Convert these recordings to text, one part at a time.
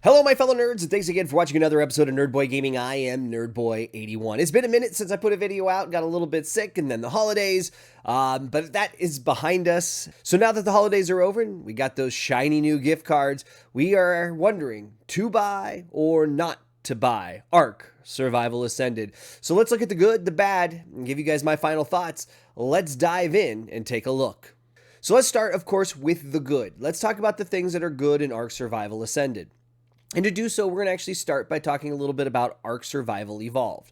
Hello, my fellow nerds, and thanks again for watching another episode of Nerd Boy Gaming. I am Nerdboy81. It's been a minute since I put a video out, got a little bit sick, and then the holidays, but that is behind us. So now that the holidays are over and we got those shiny new gift cards, we are wondering to buy or not to buy Ark Survival Ascended. So let's look at the good, the bad, and give you guys my final thoughts. Let's dive in and take a look. So let's start, of course, with the good. Let's talk about the things that are good in Ark Survival Ascended. And to do so, we're going to actually start by talking a little bit about Ark Survival Evolved.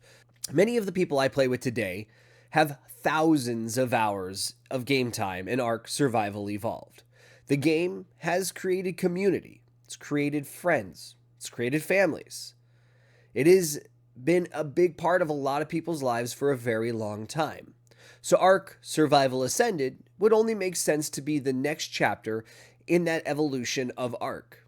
Many of the people I play with today have thousands of hours of game time in Ark Survival Evolved. The game has created community, it's created friends, it's created families. It has been a big part of a lot of people's lives for a very long time. So Ark Survival Ascended would only make sense to be the next chapter in that evolution of Ark.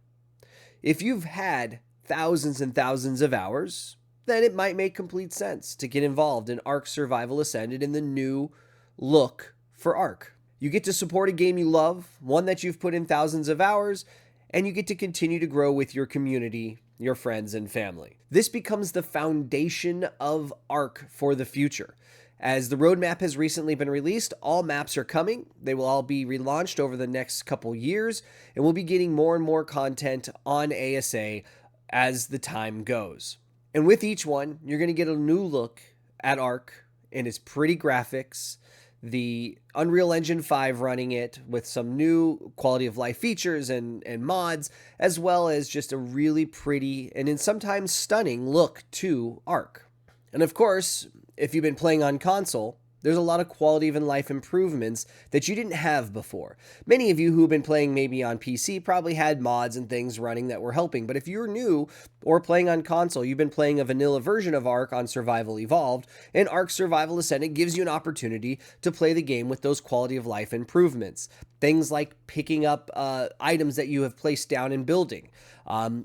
If you've had thousands and thousands of hours, then it might make complete sense to get involved in Ark Survival Ascended in the new look for Ark. You get to support a game you love, one that you've put in thousands of hours, and you get to continue to grow with your community, your friends, and family. This becomes the foundation of Ark for the future. As the roadmap has recently been released, all maps are coming. They will all be relaunched over the next couple years, and we'll be getting more and more content on ASA as the time goes. And with each one, you're going to get a new look at Ark and its pretty graphics, the Unreal Engine 5 running it with some new quality of life features and mods, as well as just a really pretty and sometimes stunning look to Ark. And of course, if you've been playing on console, there's a lot of quality of life improvements that you didn't have before. Many of you who have been playing maybe on PC probably had mods and things running that were helping. But if you're new or playing on console, you've been playing a vanilla version of Ark on Survival Evolved, and Ark Survival Ascended gives you an opportunity to play the game with those quality of life improvements. Things like picking up items that you have placed down in building.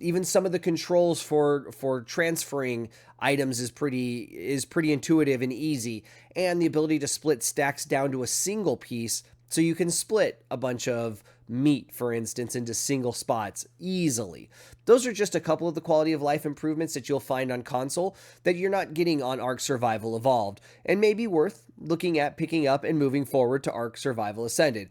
Even some of the controls for transferring items is pretty intuitive and easy, and the ability to split stacks down to a single piece, so you can split a bunch of meat, for instance, into single spots easily. Those are just a couple of the quality of life improvements that you'll find on console that you're not getting on Ark Survival Evolved, and may be worth looking at picking up and moving forward to Ark Survival Ascended.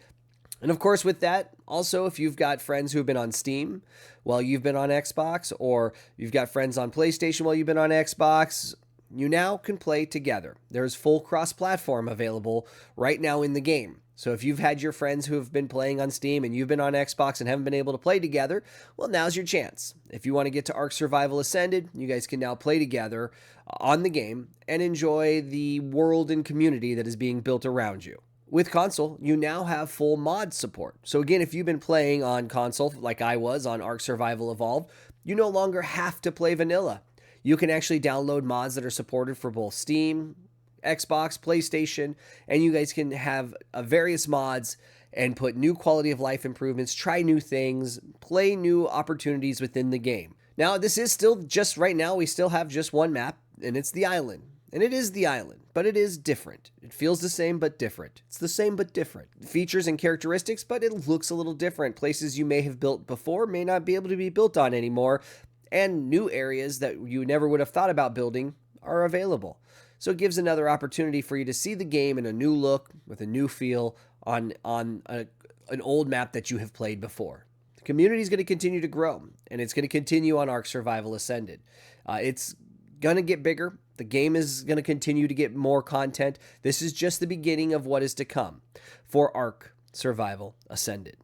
And of course, with that, also, if you've got friends who have been on Steam while you've been on Xbox, or you've got friends on PlayStation while you've been on Xbox, you now can play together. There's full cross-platform available right now in the game. So if you've had your friends who have been playing on Steam and you've been on Xbox and haven't been able to play together, well, now's your chance. If you want to get to Ark Survival Ascended, you guys can now play together on the game and enjoy the world and community that is being built around you. With console, you now have full mod support. So again, if you've been playing on console like I was on Ark Survival Evolved, you no longer have to play vanilla. You can actually download mods that are supported for both Steam, Xbox, PlayStation, and you guys can have various mods and put new quality of life improvements, try new things, play new opportunities within the game. Now, this is still just right now, we still have just one map, and it's the island. And it is the island, but it is different. It feels the same, but different. It's the same, but different. Features and characteristics, but it looks a little different. Places you may have built before may not be able to be built on anymore, and new areas that you never would have thought about building are available. So it gives another opportunity for you to see the game in a new look, with a new feel on an old map that you have played before. The community is going to continue to grow, and it's going to continue on Ark Survival Ascended. It's going to get bigger. The game is going to continue to get more content. This is just the beginning of what is to come for Ark Survival Ascended.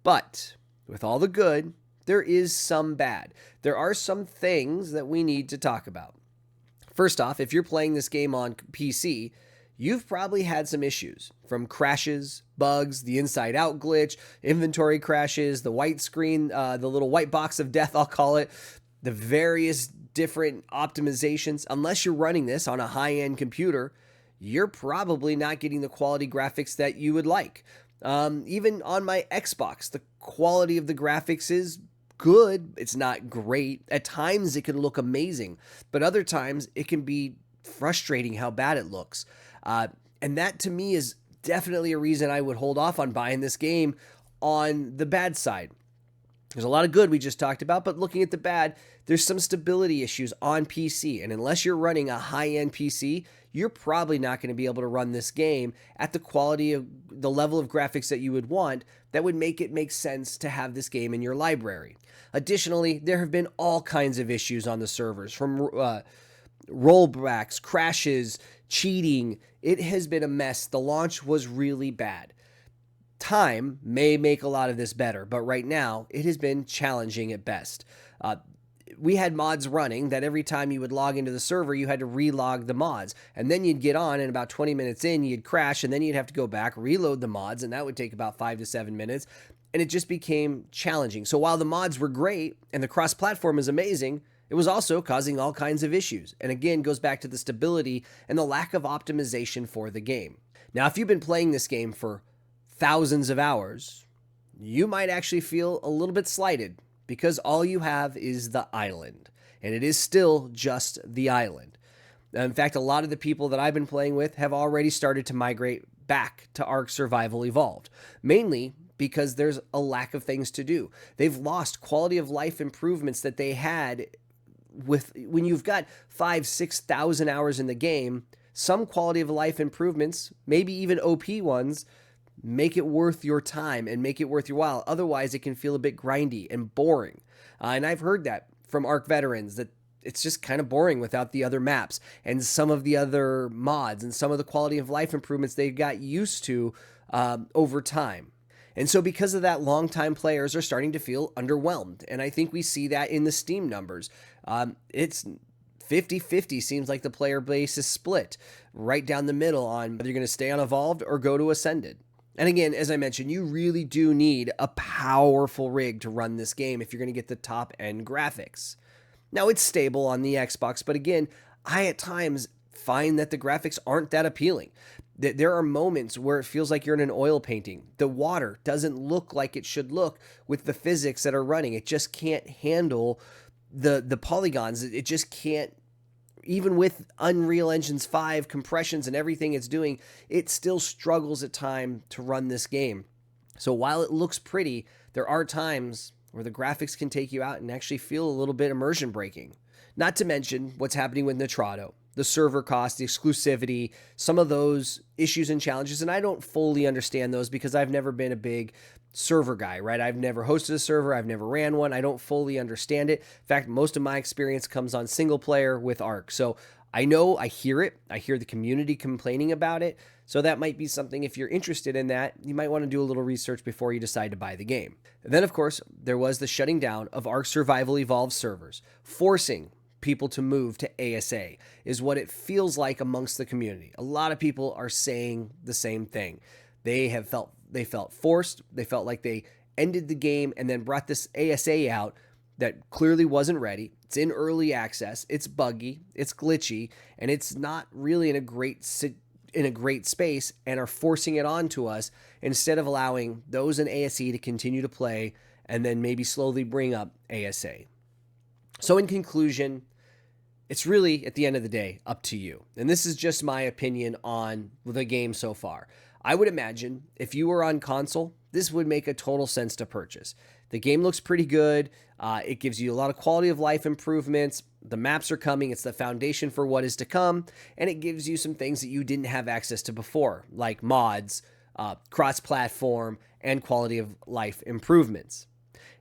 But with all the good, there is some bad. There are some things that we need to talk about. First off, if you're playing this game on PC, you've probably had some issues, from crashes, bugs, the inside-out glitch, inventory crashes, the white screen, the little white box of death, I'll call it, the various different optimizations. Unless you're running this on a high-end computer, you're probably not getting the quality graphics that you would like. Even on my Xbox, the quality of the graphics is good. It's not great. At times it can look amazing, but other times it can be frustrating how bad it looks. And that to me is definitely a reason I would hold off on buying this game on the bad side. There's a lot of good we just talked about, but looking at the bad, there's some stability issues on PC. And unless you're running a high-end PC, you're probably not going to be able to run this game at the quality of the level of graphics that you would want that would make it make sense to have this game in your library. Additionally, there have been all kinds of issues on the servers, from rollbacks, crashes, cheating. It has been a mess. The launch was really bad. Time may make a lot of this better, but right now it has been challenging at best. We had mods running that every time you would log into the server, you had to relog the mods, and then you'd get on, and about 20 minutes in, you'd crash, and then you'd have to go back, reload the mods, and that would take about 5 to 7 minutes, and it just became challenging. So while the mods were great and the cross-platform is amazing, it was also causing all kinds of issues, and again goes back to the stability and the lack of optimization for the game. Now, if you've been playing this game for thousands of hours, you might actually feel a little bit slighted because all you have is the island, and it is still just the island. In fact, a lot of the people that I've been playing with have already started to migrate back to Ark Survival Evolved, mainly because there's a lack of things to do. They've lost quality of life improvements that they had when you've got 5,000-6,000 hours in the game. Some quality of life improvements, maybe even OP ones, make it worth your time and make it worth your while. Otherwise, it can feel a bit grindy and boring. And I've heard that from Ark veterans, that it's just kind of boring without the other maps and some of the other mods and some of the quality of life improvements they got used to over time. And so because of that, longtime players are starting to feel underwhelmed. And I think we see that in the Steam numbers. It's 50-50, seems like the player base is split right down the middle on whether you're going to stay on Evolved or go to Ascended. And again, as I mentioned, you really do need a powerful rig to run this game if you're going to get the top-end graphics. Now, it's stable on the Xbox, but again, I at times find that the graphics aren't that appealing. There are moments where it feels like you're in an oil painting. The water doesn't look like it should look with the physics that are running. It just can't handle the polygons. It just can't. Even with Unreal Engine's 5 compressions and everything it's doing, it still struggles at time to run this game. So while it looks pretty, there are times where the graphics can take you out and actually feel a little bit immersion breaking. Not to mention what's happening with Nitrado, the server cost, the exclusivity, some of those issues and challenges. And I don't fully understand those because I've never been a big server guy, right? I've never hosted a server. I've never ran one. I don't fully understand it. In fact, most of my experience comes on single player with Ark. So I know, I hear it. I hear the community complaining about it. So that might be something, if you're interested in that, you might want to do a little research before you decide to buy the game. And then, of course, there was the shutting down of Ark Survival Evolved servers, forcing people to move to ASA is what it feels like amongst the community. A lot of people are saying the same thing. They felt forced. They felt like they ended the game and then brought this ASA out that clearly wasn't ready. It's in early access. It's buggy. It's glitchy, and it's not really in a great space, and are forcing it onto us instead of allowing those in ASE to continue to play and then maybe slowly bring up ASA. So in conclusion, it's really, at the end of the day, up to you. And this is just my opinion on the game so far. I would imagine if you were on console, this would make a total sense to purchase. The game looks pretty good. It gives you a lot of quality of life improvements. The maps are coming. It's the foundation for what is to come. And it gives you some things that you didn't have access to before, like mods, cross-platform, and quality of life improvements.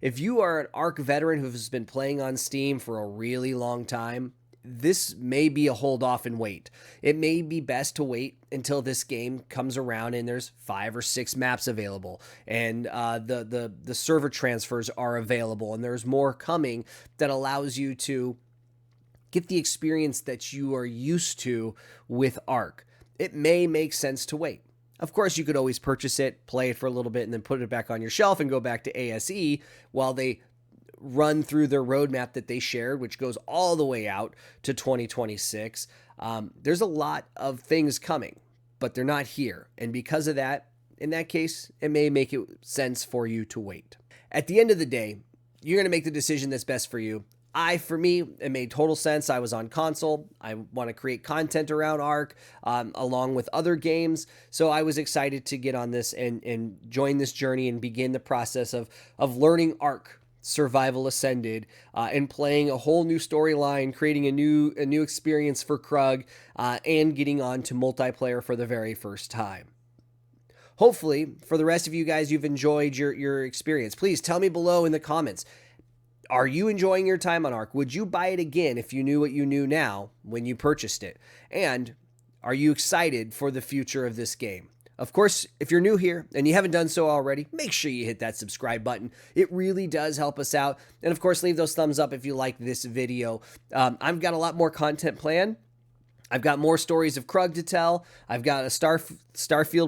If you are an Ark veteran who has been playing on Steam for a really long time, this may be a hold off and wait. It may be best to wait until this game comes around and there's 5 or 6 maps available and the server transfers are available and there's more coming that allows you to get the experience that you are used to with Ark. It may make sense to wait. Of course, you could always purchase it, play it for a little bit, and then put it back on your shelf and go back to ASE while they run through their roadmap that they shared, which goes all the way out to 2026. There's a lot of things coming, but they're not here. And because of that, in that case, it may make it sense for you to wait. At the end of the day, you're going to make the decision that's best for you. For me, it made total sense. I was on console. I want to create content around Ark along with other games. So I was excited to get on this and join this journey and begin the process of learning Ark Survival Ascended, and playing a whole new storyline, creating a new experience for Krug, and getting on to multiplayer for the very first time. Hopefully, for the rest of you guys, you've enjoyed your experience. Please tell me below in the comments. Are you enjoying your time on Ark? Would you buy it again if you knew what you knew now when you purchased it? And are you excited for the future of this game? Of course, if you're new here and you haven't done so already, make sure you hit that subscribe button. It really does help us out. And of course, leave those thumbs up if you like this video. I've got a lot more content planned. I've got more stories of Krug to tell. I've got a Starfield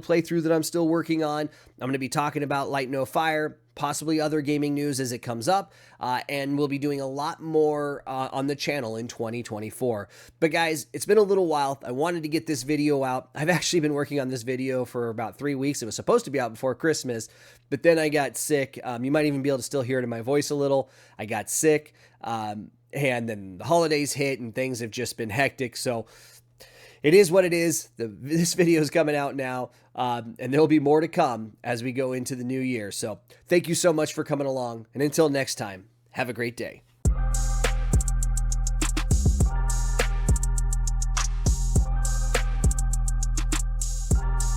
playthrough that I'm still working on. I'm going to be talking about Light No Fire, possibly other gaming news as it comes up, and we'll be doing a lot more on the channel in 2024. But guys, it's been a little while. I wanted to get this video out. I've actually been working on this video for about 3 weeks. It was supposed to be out before Christmas, but then I got sick. You might even be able to still hear it in my voice a little. I got sick. And then the holidays hit and things have just been hectic. So it is what it is. This video is coming out now, and there'll be more to come as we go into the new year. So thank you so much for coming along. And until next time, have a great day.